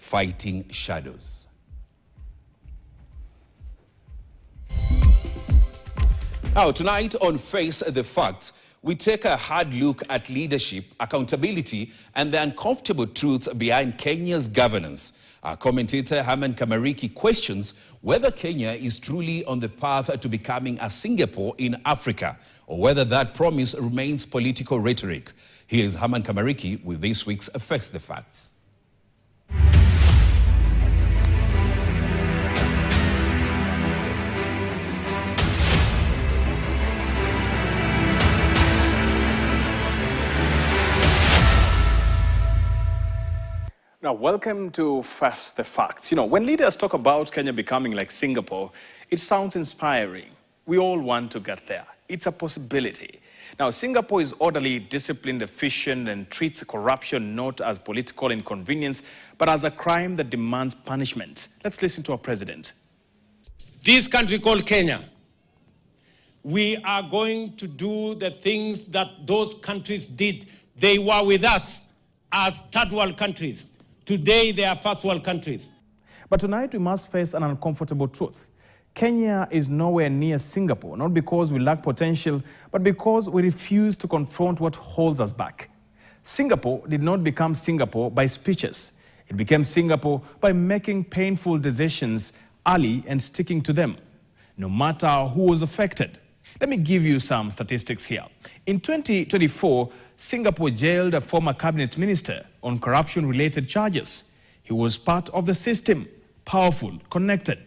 fighting shadows. Now, tonight on Face the Facts, we take a hard look at leadership, accountability, and the uncomfortable truths behind Kenya's governance. Our commentator, Herman Kamariki, questions whether Kenya is truly on the path to becoming a Singapore in Africa, or whether that promise remains political rhetoric. Here is Herman Kamariki with this week's Face the Facts. Now, welcome to Face the Facts. When leaders talk about Kenya becoming like Singapore, it sounds inspiring. We all want to get there. It's a possibility. Now, Singapore is orderly, disciplined, efficient, and treats corruption not as political inconvenience, but as a crime that demands punishment. Let's listen to our president. This country called Kenya, we are going to do the things that those countries did. They were with us as third world countries. Today, they are first world countries. But tonight, we must face an uncomfortable truth. Kenya is nowhere near Singapore, not because we lack potential, but because we refuse to confront what holds us back. Singapore did not become Singapore by speeches. It became Singapore by making painful decisions early and sticking to them, no matter who was affected. Let me give you some statistics here. In 2024, Singapore jailed a former cabinet minister on corruption-related charges. He was part of the system, powerful, connected.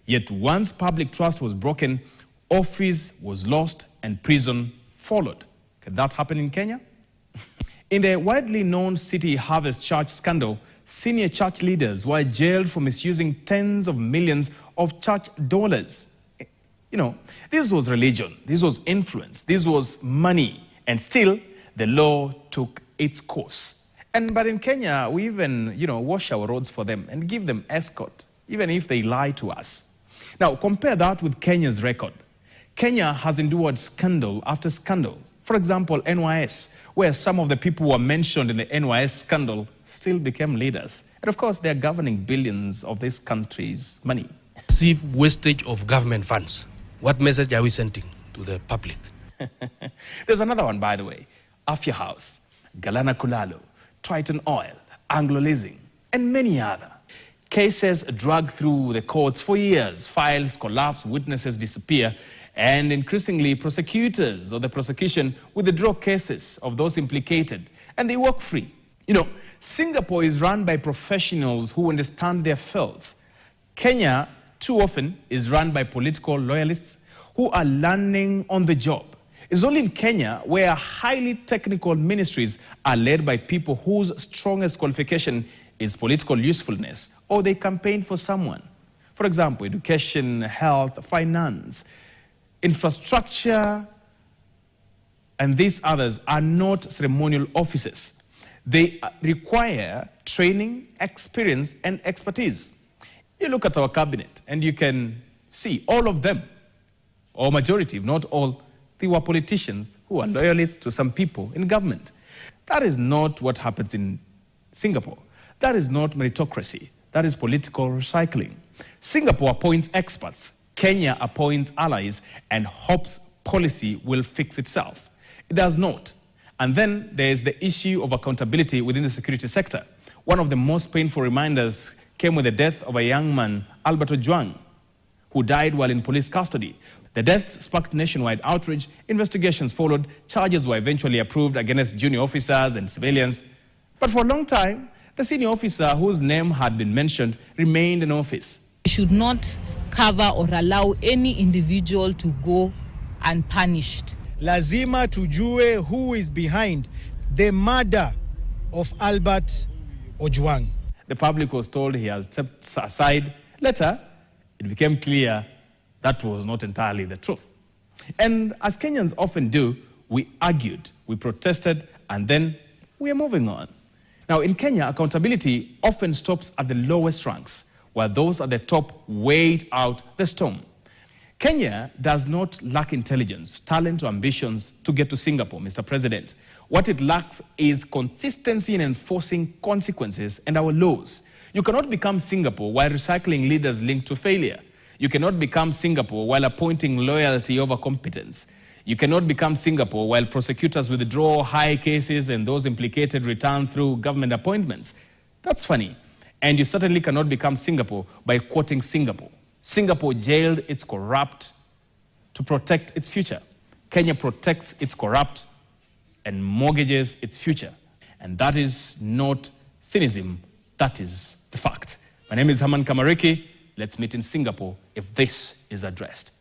Yet once public trust was broken, office was lost and prison followed. Can that happen in Kenya? In the widely known City Harvest Church scandal, senior church leaders were jailed for misusing tens of millions of church dollars. This was religion, this was influence, this was money, and still the law took its course. But in Kenya, we even, wash our roads for them and give them escort, even if they lie to us. Now, compare that with Kenya's record. Kenya has endured scandal after scandal. For example, NYS, where some of the people who were mentioned in the NYS scandal still became leaders. And of course, they're governing billions of this country's money. Massive wastage of government funds. What message are we sending to the public? There's another one, by the way. Afya House, Galana Kulalo, Triton Oil, Anglo Leasing, and many other. Cases drag through the courts for years, files collapse, witnesses disappear, and increasingly prosecutors or the prosecution withdraw cases of those implicated, and they walk free. Singapore is run by professionals who understand their fields. Kenya, too often, is run by political loyalists who are learning on the job. It's only in Kenya where highly technical ministries are led by people whose strongest qualification is political usefulness, or they campaign for someone. For example, education, health, finance, infrastructure, and these others are not ceremonial offices. They require training, experience, and expertise. You look at our cabinet and you can see all of them, or majority, if not all, they were politicians who are loyalists to some people in government. That is not what happens in Singapore. That is not meritocracy. That is political recycling. Singapore appoints experts. Kenya appoints allies and hopes policy will fix itself. It does not. And then there is the issue of accountability within the security sector. One of the most painful reminders came with the death of a young man, Albert Ojwang, who died while in police custody. The death sparked nationwide outrage. Investigations followed. Charges were eventually approved against junior officers and civilians. But for a long time, the senior officer whose name had been mentioned remained in office. We should not cover or allow any individual to go unpunished. Lazima tujue who is behind the murder of Albert Ojwang. The public was told he has stepped aside. Later, it became clear that was not entirely the truth. And as Kenyans often do, we argued, we protested, and then we are moving on. Now, in Kenya, accountability often stops at the lowest ranks, while those at the top wait out the storm. Kenya does not lack intelligence, talent, or ambitions to get to Singapore, Mr. President. What it lacks is consistency in enforcing consequences and our laws. You cannot become Singapore while recycling leaders linked to failure. You cannot become Singapore while appointing loyalty over competence. You cannot become Singapore while prosecutors withdraw high cases and those implicated return through government appointments. That's funny. And you certainly cannot become Singapore by quoting Singapore. Singapore jailed its corrupt to protect its future. Kenya protects its corrupt and mortgages its future. And that is not cynicism, that is the fact. My name is Haman Kamariki. Let's meet in Singapore if this is addressed.